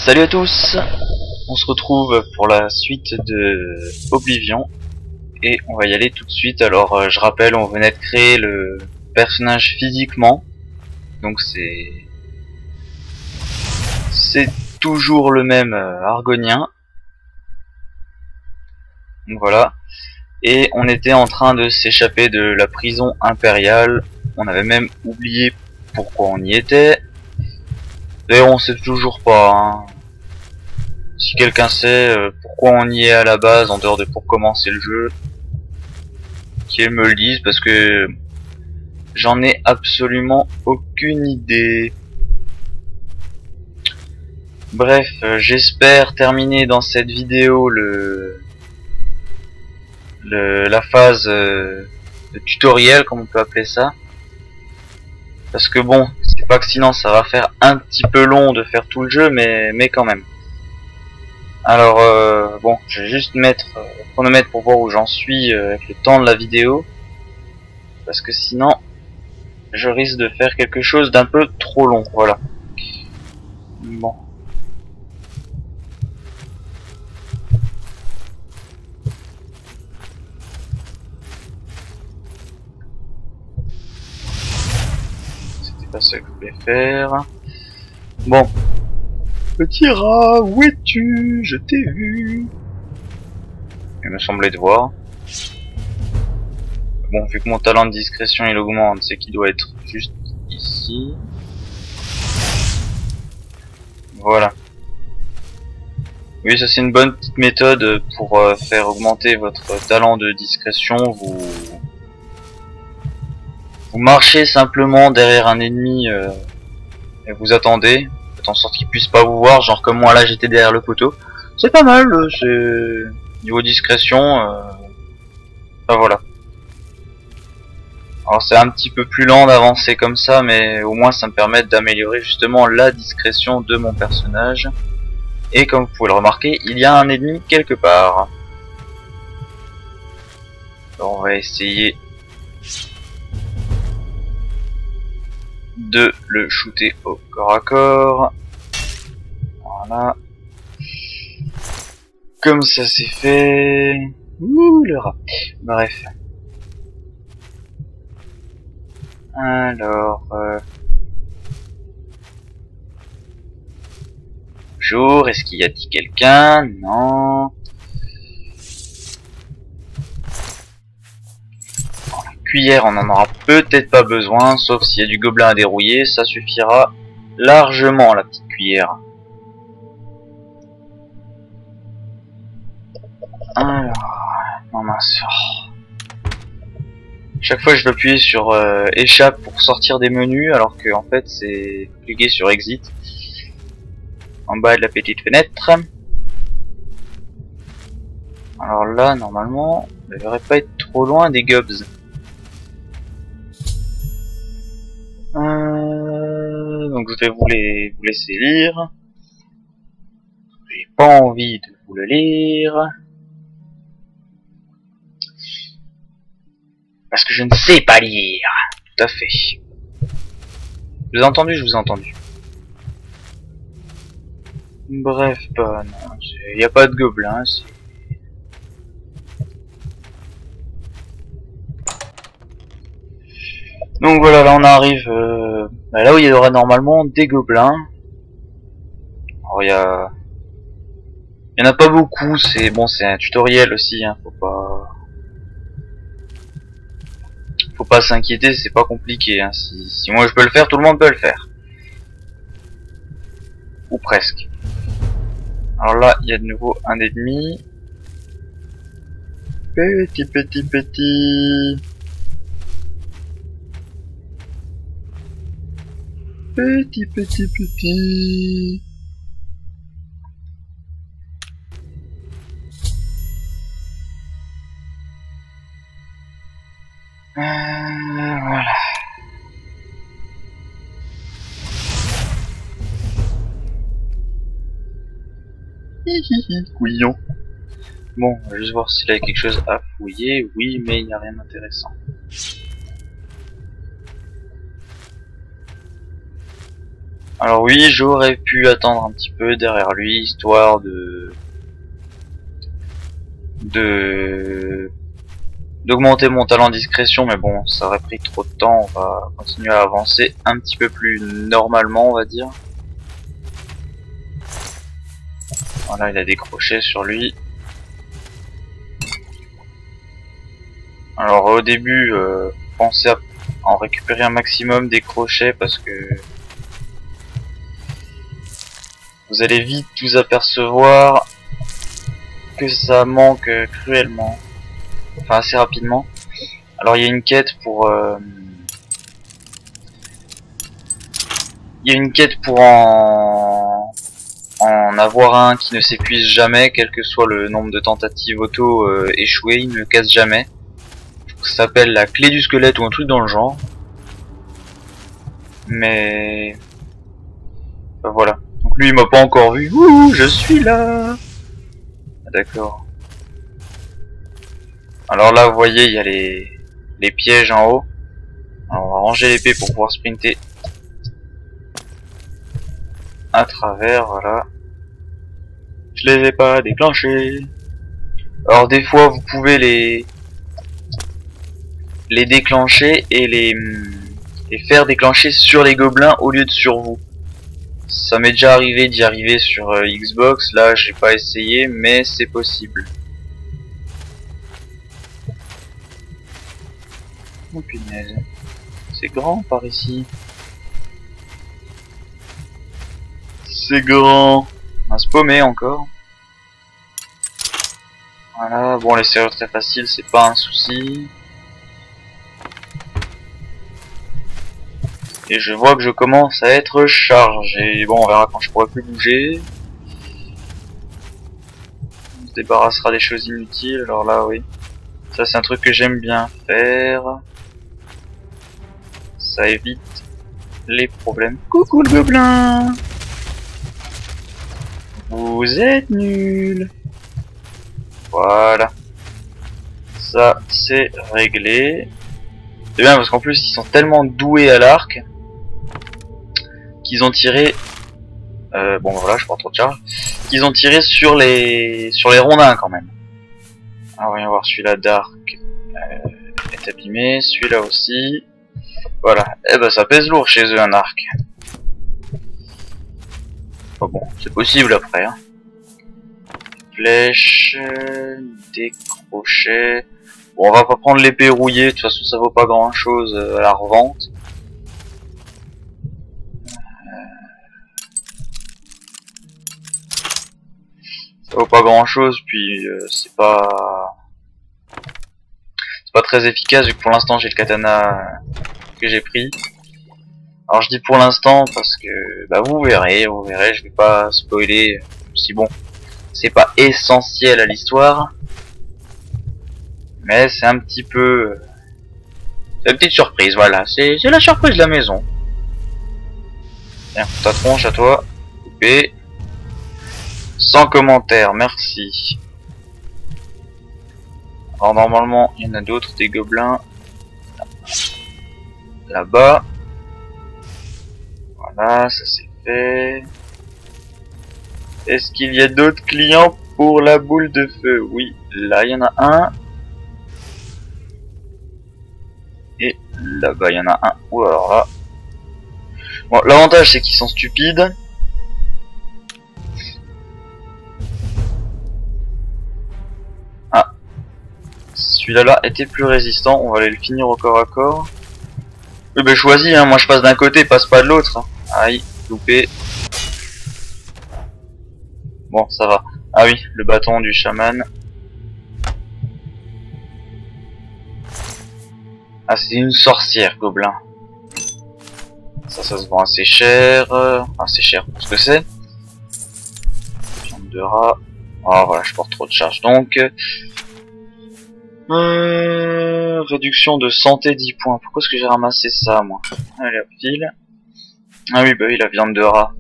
Salut à tous, on se retrouve pour la suite de Oblivion et on va y aller tout de suite. Alors je rappelle, on venait de créer le personnage physiquement, donc c'est toujours le même Argonien. Donc voilà, et on était en train de s'échapper de la prison impériale. On avait même oublié pourquoi on y était. D'ailleurs on sait toujours pas, hein. Si quelqu'un sait pourquoi on y est à la base, en dehors de pour commencer le jeu, qu'il me le dise, parce que j'en ai absolument aucune idée. Bref, j'espère terminer dans cette vidéo la phase de tutoriel, comme on peut appeler ça. Parce que bon, c'est pas que sinon ça va faire un petit peu long de faire tout le jeu, mais quand même. Alors bon, je vais juste mettre chronomètre pour voir où j'en suis avec le temps de la vidéo, parce que sinon je risque de faire quelque chose d'un peu trop long. Voilà. Bon. C'était pas ça que je voulais faire. Bon. Petit rat, où es-tu? Je t'ai vu. Il me semblait de voir. Bon, vu que mon talent de discrétion il augmente, c'est qu'il doit être juste ici. Voilà. Oui, ça c'est une bonne petite méthode pour faire augmenter votre talent de discrétion. Vous marchez simplement derrière un ennemi et vous attendez. Faites en sorte qu'il puisse pas vous voir, genre comme moi là j'étais derrière le poteau. C'est pas mal, c'est niveau discrétion. Enfin voilà. Alors c'est un petit peu plus lent d'avancer comme ça, mais au moins ça me permet d'améliorer justement la discrétion de mon personnage. Et comme vous pouvez le remarquer, il y a un ennemi quelque part. Alors on va essayer de le shooter au corps à corps. Voilà. Comme ça c'est fait. Ouh le rat. Bref. Alors bonjour, est-ce qu'il y a dit quelqu'un? Non. Bon, la cuillère on en aura peut-être pas besoin, sauf s'il y a du gobelin à dérouiller, ça suffira largement la petite cuillère. Alors, non mince. Chaque fois je vais appuyer sur échappe pour sortir des menus, alors que en fait c'est cliquer sur exit en bas de la petite fenêtre. Alors là normalement je devrais pas être trop loin des gobs. Donc je vais vous laisser lire. J'ai pas envie de vous le lire. Parce que je ne sais pas lire. Tout à fait. Je vous ai entendu, je vous ai entendu. Bref, bah non, il n'y a pas de gobelins. Donc voilà, là on arrive là où il y aura normalement des gobelins. Alors il y en a pas beaucoup, c'est bon, c'est un tutoriel aussi, hein, faut pas s'inquiéter, c'est pas compliqué, hein. Si moi je peux le faire, tout le monde peut le faire. Ou presque. Alors là, il y a de nouveau un ennemi. Petit. Petit. Voilà. Couillon. Bon, on va juste voir s'il y a quelque chose à fouiller. Oui, mais il n'y a rien d'intéressant. Alors oui, j'aurais pu attendre un petit peu derrière lui, histoire d'augmenter mon talent de discrétion, mais bon, ça aurait pris trop de temps. On va continuer à avancer un petit peu plus normalement, on va dire. Voilà, il a des crochets sur lui. Alors au début, pensez à en récupérer un maximum des crochets parce que vous allez vite vous apercevoir que ça manque cruellement. Enfin assez rapidement. Alors il y a une quête pour en avoir un qui ne s'épuise jamais, quel que soit le nombre de tentatives auto échouées, il ne casse jamais. Ça s'appelle la clé du squelette ou un truc dans le genre. Mais voilà. Donc lui il m'a pas encore vu. Ouh, je suis là. D'accord. Alors là vous voyez il y a les pièges en haut. Alors, on va ranger l'épée pour pouvoir sprinter à travers, voilà. Je les ai pas déclenchés. Alors des fois vous pouvez les déclencher et les faire déclencher sur les gobelins au lieu de sur vous. Ça m'est déjà arrivé d'y arriver sur Xbox, là j'ai pas essayé mais c'est possible. Oh punaise, c'est grand par ici. C'est grand. On va se paumer encore. Voilà, bon les serrures très faciles, c'est pas un souci. Et je vois que je commence à être chargé. Bon, on verra quand je pourrai plus bouger. On se débarrassera des choses inutiles. Alors là, oui. Ça, c'est un truc que j'aime bien faire. Ça évite les problèmes. Coucou le gobelin! Vous êtes nuls. Voilà. Ça, c'est réglé. C'est bien parce qu'en plus, ils sont tellement doués à l'arc qu'ils ont tiré... bon voilà, je prends trop de charge. Qu'ils ont tiré sur les rondins quand même. Alors voyons voir, celui-là d'arc est abîmé, celui-là aussi. Voilà, eh ben ça pèse lourd chez eux un arc. Oh, bon, c'est possible après. Hein. Flèche, des crochets. Bon, on va pas prendre l'épée rouillée, de toute façon ça vaut pas grand chose à la revente. Ça vaut pas grand chose, puis c'est pas très efficace vu que pour l'instant j'ai le katana que j'ai pris. Alors je dis pour l'instant parce que bah vous verrez, je vais pas spoiler si bon c'est pas essentiel à l'histoire, mais c'est un petit peu c'est une petite surprise, voilà, c'est la surprise de la maison. Tiens, ta tronche à toi, coupé. Sans commentaire, merci. Alors normalement il y en a d'autres, des gobelins là-bas. Voilà, ça c'est fait. Est-ce qu'il y a d'autres clients pour la boule de feu? Oui, là il y en a un. Et là-bas il y en a un. Ou alors là. Bon, l'avantage c'est qu'ils sont stupides. Ah. Celui-là là était plus résistant. On va aller le finir au corps à corps. Oui, ben choisis, hein. Moi je passe d'un côté, passe pas de l'autre. Aïe, loupé. Bon, ça va. Ah oui, le bâton du chaman. Ah, c'est une sorcière, gobelin. Ça se vend assez cher. Assez cher pour ce que c'est. Viande de rat. Oh, voilà, je porte trop de charge. Donc, réduction de santé 10 points. Pourquoi est-ce que j'ai ramassé ça, moi? Allez, hop, file. Ah oui, bah oui, la viande de rat.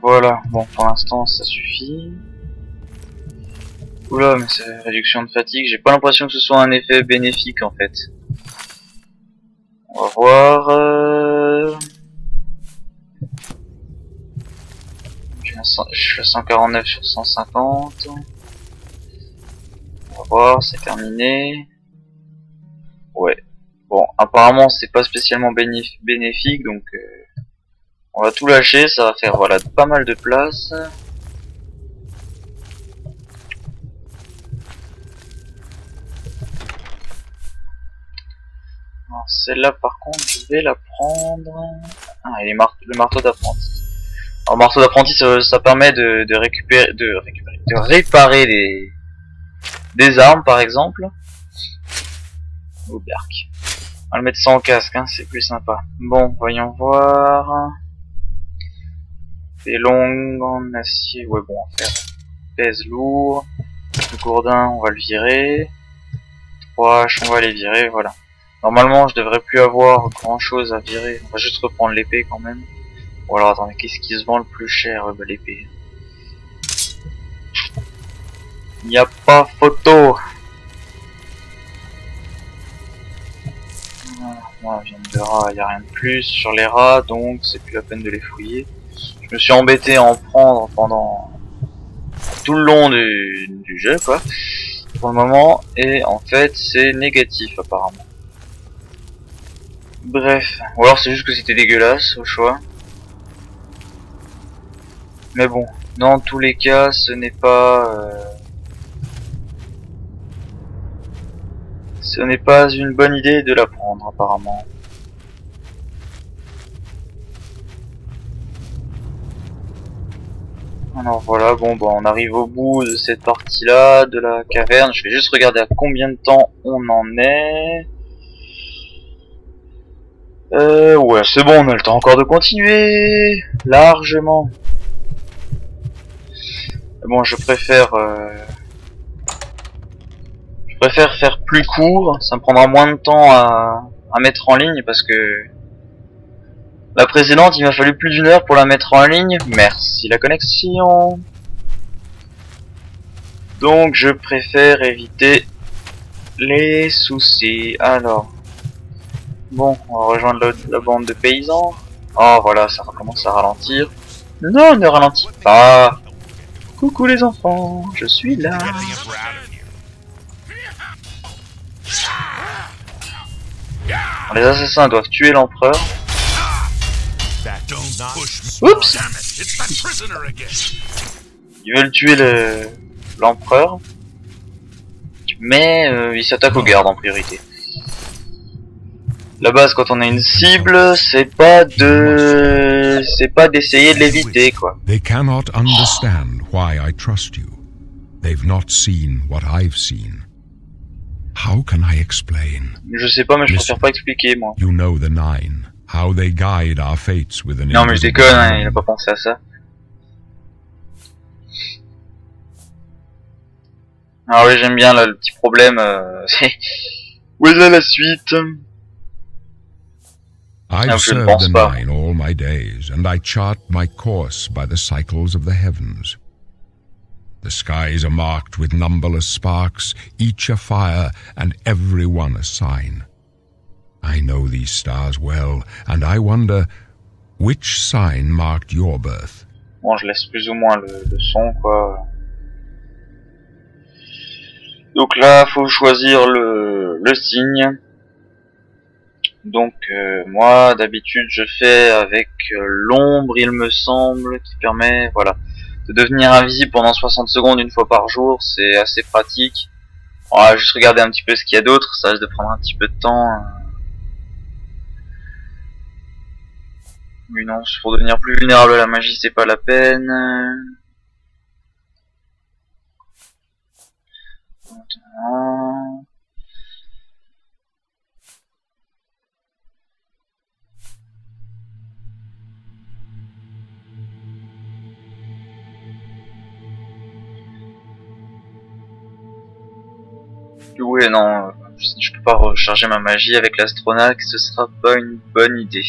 Voilà, bon, pour l'instant, ça suffit. Oula, mais c'est réduction de fatigue. J'ai pas l'impression que ce soit un effet bénéfique, en fait. On va voir... Je suis à 149 sur 150. On va voir, c'est terminé. Ouais. Bon, apparemment c'est pas spécialement bénéfique, donc on va tout lâcher. Ça va faire voilà pas mal de place. Celle-là par contre je vais la prendre. Ah, et le marteau d'apprenti. Alors marteau d'apprenti ça permet de réparer des armes par exemple. Oh berk. On va le mettre sans casque, hein, c'est plus sympa. Bon, voyons voir. Des longues en acier, ouais bon, on va faire pèse lourd. Le gourdin, on va le virer. 3 haches, on va les virer, voilà. Normalement, je devrais plus avoir grand chose à virer. On va juste reprendre l'épée quand même. Bon alors attendez, qu'est-ce qui se vend le plus cher? Bah l'épée. Il n'y a pas photo. Voilà, viande de rat, il n'y a rien de plus sur les rats, donc c'est plus la peine de les fouiller. Je me suis embêté à en prendre pendant tout le long du jeu, quoi, pour le moment, et en fait c'est négatif apparemment. Bref, ou alors c'est juste que c'était dégueulasse au choix. Mais bon, dans tous les cas, ce n'est pas une bonne idée de la prendre apparemment. Alors voilà, bon bah on arrive au bout de cette partie là, de la caverne. Je vais juste regarder à combien de temps on en est. Ouais c'est bon, on a le temps encore de continuer. Largement. Bon je préfère faire plus court, ça me prendra moins de temps à mettre en ligne parce que la précédente il m'a fallu plus d'une heure pour la mettre en ligne. Merci la connexion. Donc je préfère éviter les soucis. Alors, bon, on va rejoindre la bande de paysans. Oh voilà, ça recommence à ralentir. Non, ne ralentis pas. Coucou les enfants, je suis là. Les assassins doivent tuer l'empereur. Oups. Ils veulent tuer l'empereur. Mais ils s'attaquent aux gardes en priorité. La base, quand on a une cible, c'est pas d'essayer de l'éviter, quoi. They cannot understand why I trust you. They've not seen what I've seen. How can I explain? Je sais pas, mais je préfère pas expliquer, moi. You know the Nine, how they guide our fates with an Non, mais je déconne, hein, il a pas pensé à ça. Ah oui, j'aime bien là, le petit problème. Où est là la suite? I've served the Nine all my days, and I chart my course by the cycles of the heavens. The skies are marked with numberless sparks, each a fire, and every one a sign. I know these stars well, and I wonder, which sign marked your birth? Bon, je laisse plus ou moins le son, quoi. Donc là, faut choisir le signe. Donc moi d'habitude je fais avec l'ombre il me semble qui permet voilà de devenir invisible pendant 60 secondes une fois par jour, c'est assez pratique. On va juste regarder un petit peu ce qu'il y a d'autre, ça risque de prendre un petit peu de temps. Oui non, pour devenir plus vulnérable à la magie c'est pas la peine. Maintenant... Ouais non, je peux pas recharger ma magie avec l'astronaute, ce sera pas une bonne idée.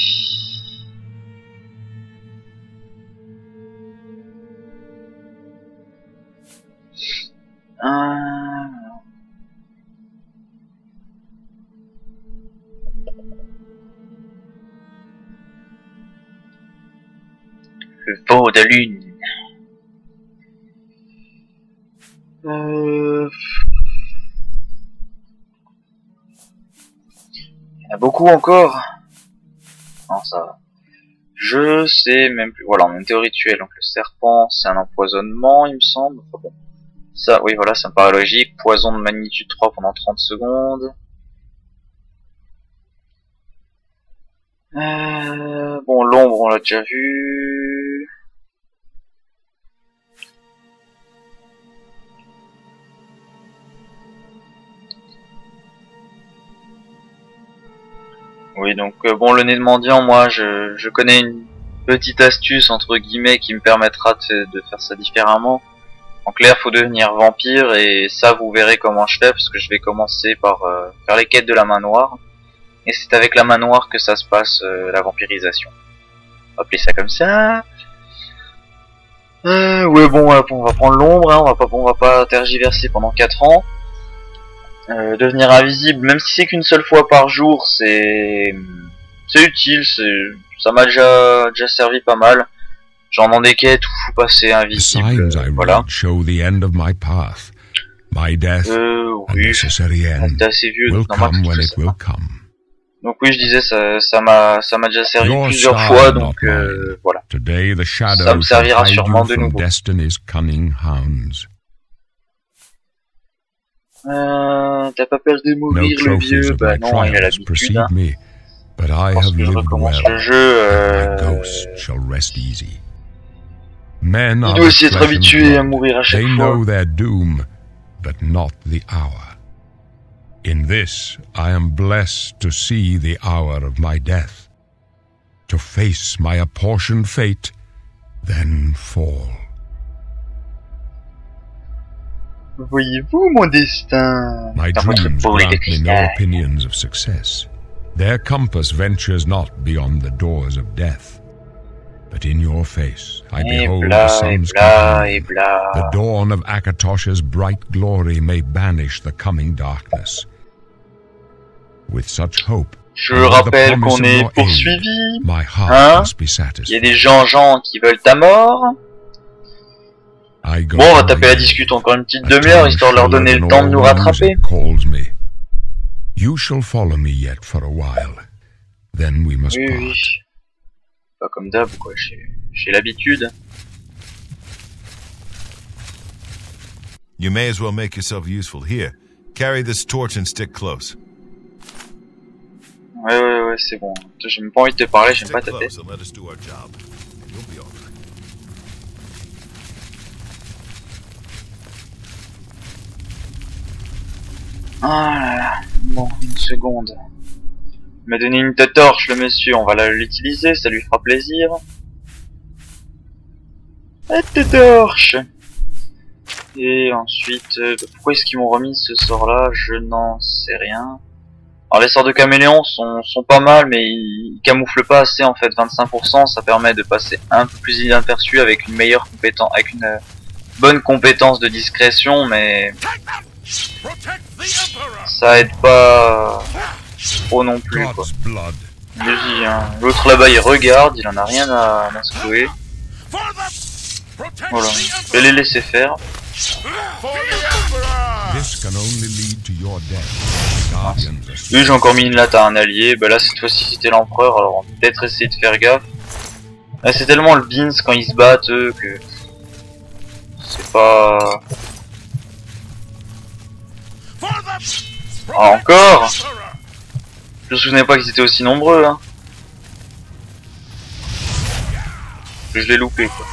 Le vent de lune. Il y en a beaucoup encore. Non, ça va. Je sais même plus. Voilà, on a une théorie rituelle. Donc le serpent, c'est un empoisonnement, il me semble. Enfin, bon. Ça, oui, voilà, ça me paraît logique. Poison de magnitude 3 pendant 30 secondes. Bon, l'ombre, on l'a déjà vu. Oui, donc bon, le nez de mendiant, moi, je connais une petite astuce entre guillemets qui me permettra de faire ça différemment. En clair, faut devenir vampire et ça, vous verrez comment je fais parce que je vais commencer par faire les quêtes de la main noire. Et c'est avec la main noire que ça se passe, la vampirisation. On va appeler ça comme ça. Ouais, bon, on va prendre l'ombre, hein, on va pas tergiverser pendant 4 ans. Devenir invisible, même si c'est qu'une seule fois par jour, c'est utile, ça m'a déjà servi pas mal. Genre dans des quêtes où faut passer invisible, voilà. Oui, c'est assez vieux, donc normalement c'est ça. Donc oui, je disais, ça m'a déjà servi plusieurs fois, donc voilà. Ça me servira sûrement de nouveau. T'as pas peur de mourir, le vieux? Bah non, il a l'habitude, hein. Parce que je recommence le jeu, il doit aussi être habitué à mourir à chaque fois. In this, I am blessed to see the hour of my death, to face my apportioned fate, then fall. Voyez-vous mon destin? My dreams grant me no opinions of success. Their compass ventures not beyond the doors of death. But in your face I behold the sun's coming. The dawn of Akatosh's bright glory may banish the coming darkness. With such hope, je rappelle qu'on est poursuivi, hein? Il y a des gens qui veulent ta mort. Bon, on va taper la discute encore une petite demi-heure, histoire de leur donner le temps de nous rattraper. You shall follow me yet for a while. Then we must part. Oui. Pas comme d'hab, quoi, j'ai l'habitude. You may as well make yourself useful. Here, carry this torch and stick close. Ouais, c'est bon. J'ai même pas envie de te parler, j'aime pas taper. Ah là là, bon, une seconde. Il m'a donné une torche, le monsieur, on va l'utiliser, ça lui fera plaisir. La torche. Et ensuite, pourquoi est-ce qu'ils m'ont remis ce sort-là? Je n'en sais rien. Alors les sorts de caméléon sont pas mal, mais ils camouflent pas assez en fait. 25%, ça permet de passer un peu plus inaperçu avec une meilleure compétence, avec une bonne compétence de discrétion, mais ça aide pas trop non plus, quoi. Vas-y, hein. L'autre là-bas il regarde, il en a rien à secouer. Voilà, je vais les laisser faire. Oui, j'ai encore mis une latte à un allié. Bah là cette fois-ci c'était l'empereur, alors on va peut-être essayer de faire gaffe. Là c'est tellement le beans quand ils se battent eux que c'est pas... Ah, encore. Je me souvenais pas qu'ils étaient aussi nombreux, hein. Je l'ai loupé, quoi.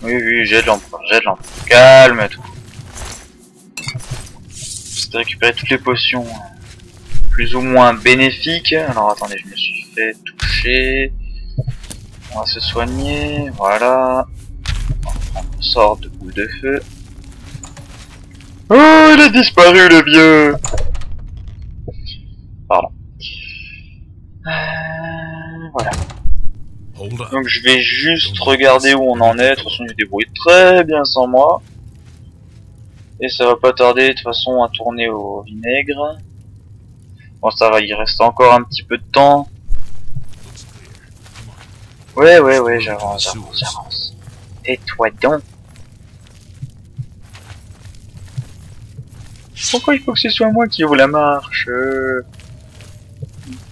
Oui, j'ai de l'empereur, calme-toi. J'essaie de récupérer toutes les potions plus ou moins bénéfiques. Alors attendez, je me suis fait toucher. On va se soigner, voilà. On sort de boule de feu. Oh, il a disparu le vieux. Pardon. Voilà. Donc je vais juste regarder où on en est. De toute façon, il se débrouille très bien sans moi. Et ça va pas tarder de toute façon à tourner au vinaigre. Bon, ça va, il reste encore un petit peu de temps. Ouais, j'avance. Et toi donc? Pourquoi il faut que ce soit moi qui ouvre la marche?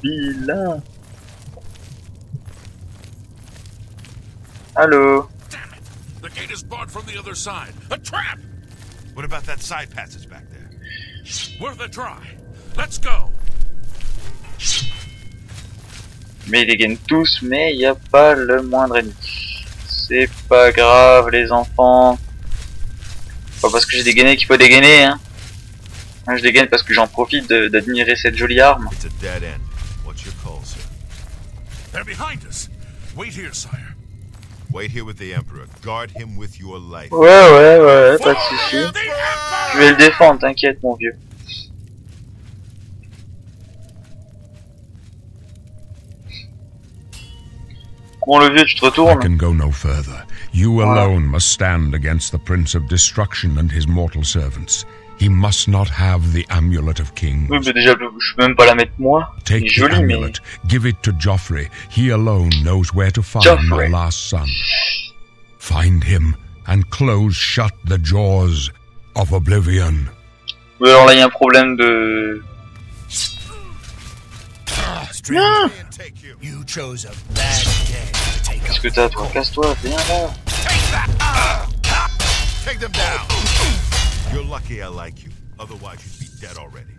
Vilain. Allô? The gate is barred from the other side. A trap! What about that side passage back there? Worth a try. Let's go. Mais ils dégainent tous, mais il n'y a pas le moindre ennemi. C'est pas grave, les enfants. Pas parce que j'ai dégainé qu'il faut dégainer, hein. Moi, je dégaine parce que j'en profite d'admirer cette jolie arme. It's a dead end. What's your call, sir? They're behind us. Wait here, sire. Wait here with the Emperor. Guard him with your life. Ouais, pas de soucis. Je vais le défendre, t'inquiète, mon vieux. Bon, le vieux, tu te I retournes. can go no further. You alone must stand against the Prince of Destruction and his mortal servants. He must not have the Amulet of Kings. Oui, mais déjà, je peux même pas la mettre moi. Take C'est the joli, mais... amulet, give it to Joffrey. He alone knows where to find Joffrey. my last son. Find him and close shut the jaws of oblivion. Oui, alors là, il y a un problème de... Non. You chose a bad day to take Qu'est-ce que t'as, toi? Casse-toi, viens là. Take them down. You're lucky I like you. Otherwise, you'd be dead already.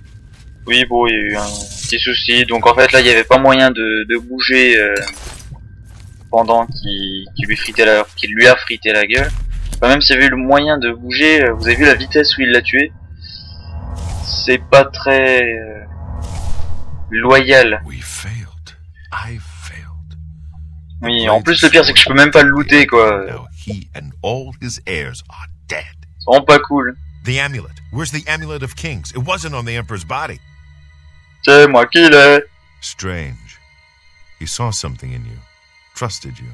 Oui, bon, il y a eu un petit souci. Donc en fait, là, il n'y avait pas moyen de bouger pendant qu'il lui a frité la gueule. Enfin, même s'il y avait eu le moyen de bouger, vous avez vu la vitesse où il l'a tué. C'est pas très loyal. We failed. I failed. Oui, en plus, le pire, c'est que je peux même pas le looter, quoi. Now he and all his heirs are dead. C'est vraiment pas cool. The amulet. Where's the amulet of kings? It wasn't on the emperor's body. C'est moi qui l'ai. Strange. He saw something in you. Trusted you.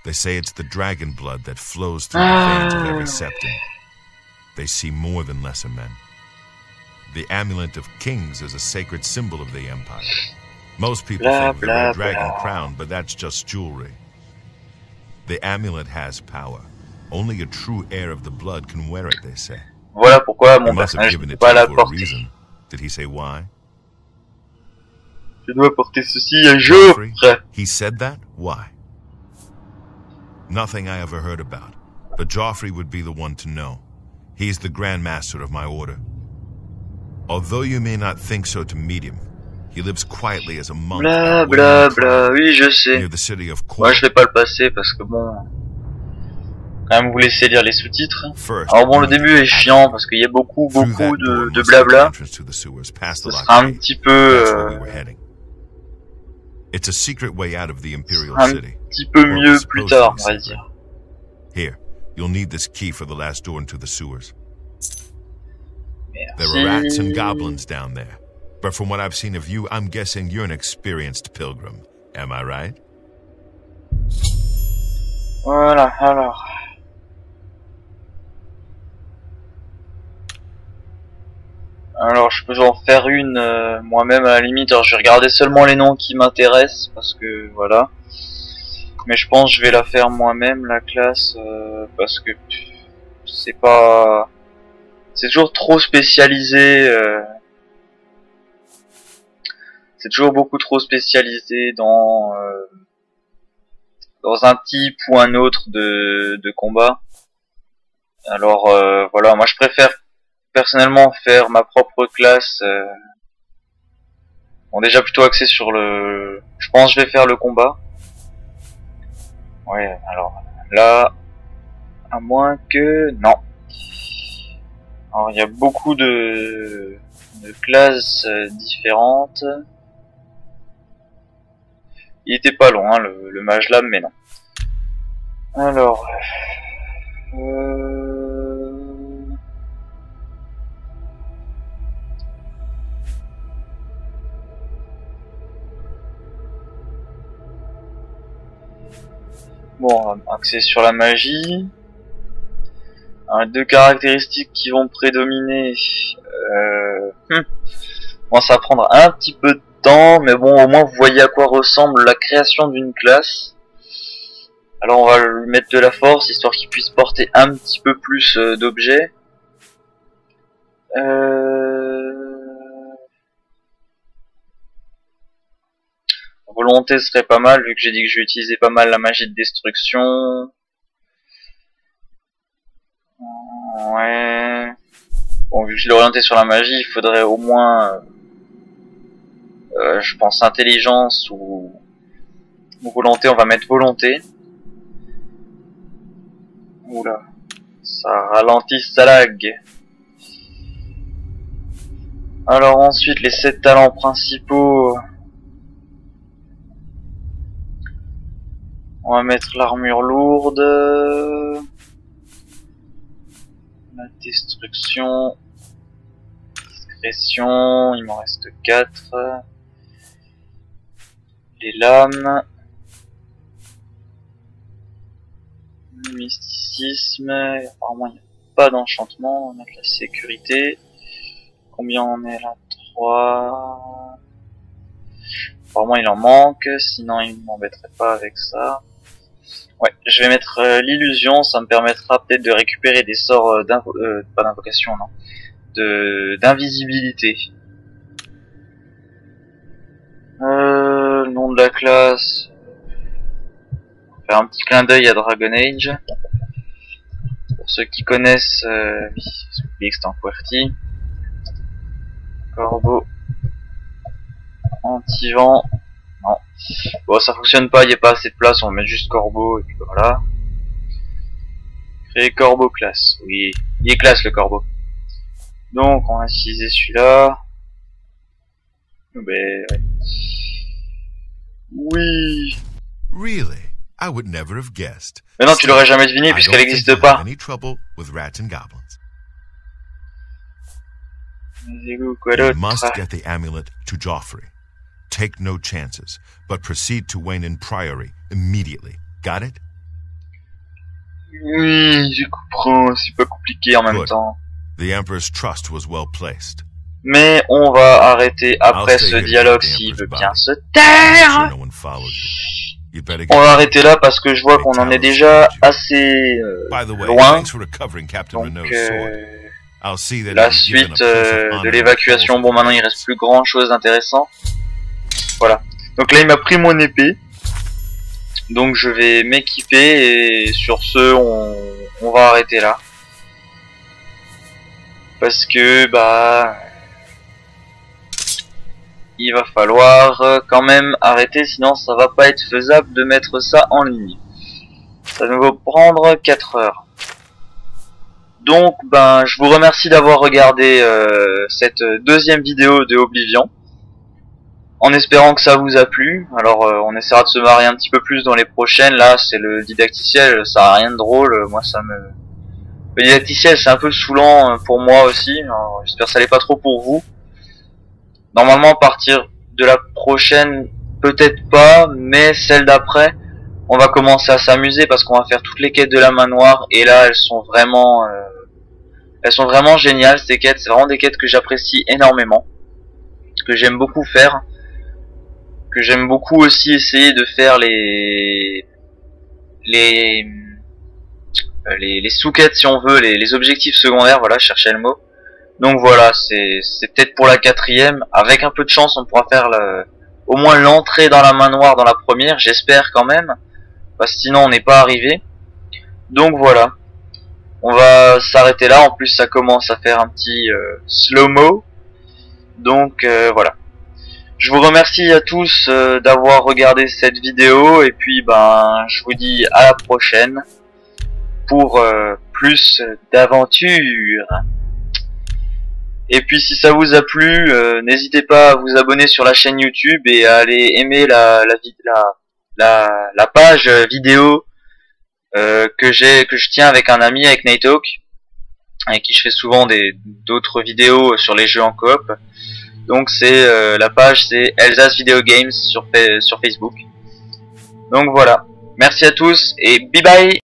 They say it's the dragon blood that flows through the veins of every septon. They see more than lesser men. The amulet of kings is a sacred symbol of the empire. Most people think of the red dragon crown, but that's just jewelry. The amulet has power. Only a true heir of the blood can wear it, they say. Voilà pourquoi He mon must have personnage given ne peut it pas to la you for a porter. reason. Did he say why? Je dois porter ceci un jour. Joffrey? He said that? Why? Nothing I ever heard about. But Joffrey would be the one to know. He's the Grand Master of my order. Although you may not think so to meet him, he lives quietly as a monk Bla at bla Winter bla, Pride, oui je sais. near the city of Moi Kor. je vais pas le passer parce que bon... Quand même vous laissez lire les sous-titres. First, Alors bon, le you need début to est chiant parce qu'il y a beaucoup Through that door de must be the blabla. entrance to the sewers, past Ce the sera un locked petit gate. peu... That's where we were heading. It's a secret way out of the Imperial un City. petit peu Or mieux plus tard, on supposedly va secret. dire. Here, you'll need this key for the last door into the sewers. Merci. There are rats and goblins down there. But from what I've seen of you, I'm guessing you're an experienced pilgrim. Am I right? Voilà, alors... Alors je peux en faire une moi-même à la limite. Alors je vais regarder seulement les noms qui m'intéressent parce que voilà. Mais je pense que je vais la faire moi-même la classe parce que c'est pas... C'est toujours trop spécialisé. C'est toujours beaucoup trop spécialisé dans un type ou un autre de combat. Alors voilà, moi je préfère personnellement faire ma propre classe. Bon, déjà plutôt axé sur le... Je pense que je vais faire le combat. Ouais, alors là, à moins que... Non. Alors il y a beaucoup de classes différentes. Il était pas long, hein, le mage lame, mais non. Alors... Bon, axé sur la magie. Alors, les deux caractéristiques qui vont prédominer. Bon, ça va prendre un petit peu de temps, mais bon, au moins vous voyez à quoi ressemble la création d'une classe. Alors on va lui mettre de la force, histoire qu'il puisse porter un petit peu plus d'objets. Volonté serait pas mal, vu que j'ai dit que je vais utiliser pas mal la magie de destruction. Ouais. Bon, vu que je l'ai orienté sur la magie, il faudrait au moins, je pense, intelligence ou volonté. On va mettre volonté. Oula, ça ralentit, ça lag. Alors ensuite, les 7 talents principaux. On va mettre l'armure lourde. La destruction. Discrétion, il m'en reste 4. Les lames. Mysticisme, apparemment il n'y a pas d'enchantement, on va mettre la sécurité. Combien on est là? 3. Apparemment il en manque, sinon il ne m'embêterait pas avec ça. Ouais, je vais mettre l'illusion, ça me permettra peut-être de récupérer des sorts pas d'invocation, non, d'invisibilité. Le nom de la classe. Faire un petit clin d'œil à Dragon Age. Pour ceux qui connaissent, oui, j'ai oublié que c'était en QWERTY. Corbeau. Anti-vent. Non. Bon, ça fonctionne pas, il n'y a pas assez de place, on va mettre juste corbeau, et puis voilà. Créer corbeau classe. Oui, il est classe le corbeau. Donc, on va utiliser celui-là. Ben, ouais. Oui. Really? I would never have guessed. Mais non, tu l'aurais jamais deviné puisqu'elle n'existe pas. You must get the amulet to Joffrey. Take no chances, but proceed to Wayne Priory immediately. Got it? Oui, je comprends, c'est pas compliqué en même temps. The Emperor's trust was well placed. Mais on va arrêter après ce dialogue s'il veut bien se taire. On va arrêter là parce que je vois qu'on en est déjà assez loin. Donc la suite de l'évacuation, bon maintenant il reste plus grand chose d'intéressant. Voilà. Donc là il m'a pris mon épée. Donc je vais m'équiper et sur ce on va arrêter là. Parce que bah il va falloir quand même arrêter, sinon ça va pas être faisable de mettre ça en ligne. Ça nous va prendre 4 heures. Donc ben je vous remercie d'avoir regardé cette deuxième vidéo de Oblivion. En espérant que ça vous a plu. Alors on essaiera de se marrer un petit peu plus dans les prochaines. Là c'est le didacticiel, ça a rien de drôle. Moi ça me... Le didacticiel c'est un peu saoulant pour moi aussi. J'espère que ça l'est pas trop pour vous. Normalement à partir de la prochaine peut-être pas, mais celle d'après on va commencer à s'amuser parce qu'on va faire toutes les quêtes de la main noire et là elles sont vraiment géniales ces quêtes. C'est vraiment des quêtes que j'apprécie énormément, que j'aime beaucoup faire, que j'aime beaucoup aussi essayer de faire les sous-quêtes si on veut, les objectifs secondaires, voilà, je cherchais le mot. Donc voilà, c'est peut-être pour la 4ème. Avec un peu de chance, on pourra faire au moins l'entrée dans la main noire dans la première. J'espère quand même, parce que sinon on n'est pas arrivé. Donc voilà, on va s'arrêter là. En plus, ça commence à faire un petit slow-mo. Donc voilà. Je vous remercie à tous d'avoir regardé cette vidéo. Et puis ben, je vous dis à la prochaine pour plus d'aventures. Et puis si ça vous a plu, n'hésitez pas à vous abonner sur la chaîne YouTube et à aller aimer la page vidéo que je tiens avec un ami, avec Nighthawk, avec qui je fais souvent d'autres vidéos sur les jeux en coop. Donc c'est la page c'est Elsa's Video Games sur Facebook. Donc voilà, merci à tous et bye bye.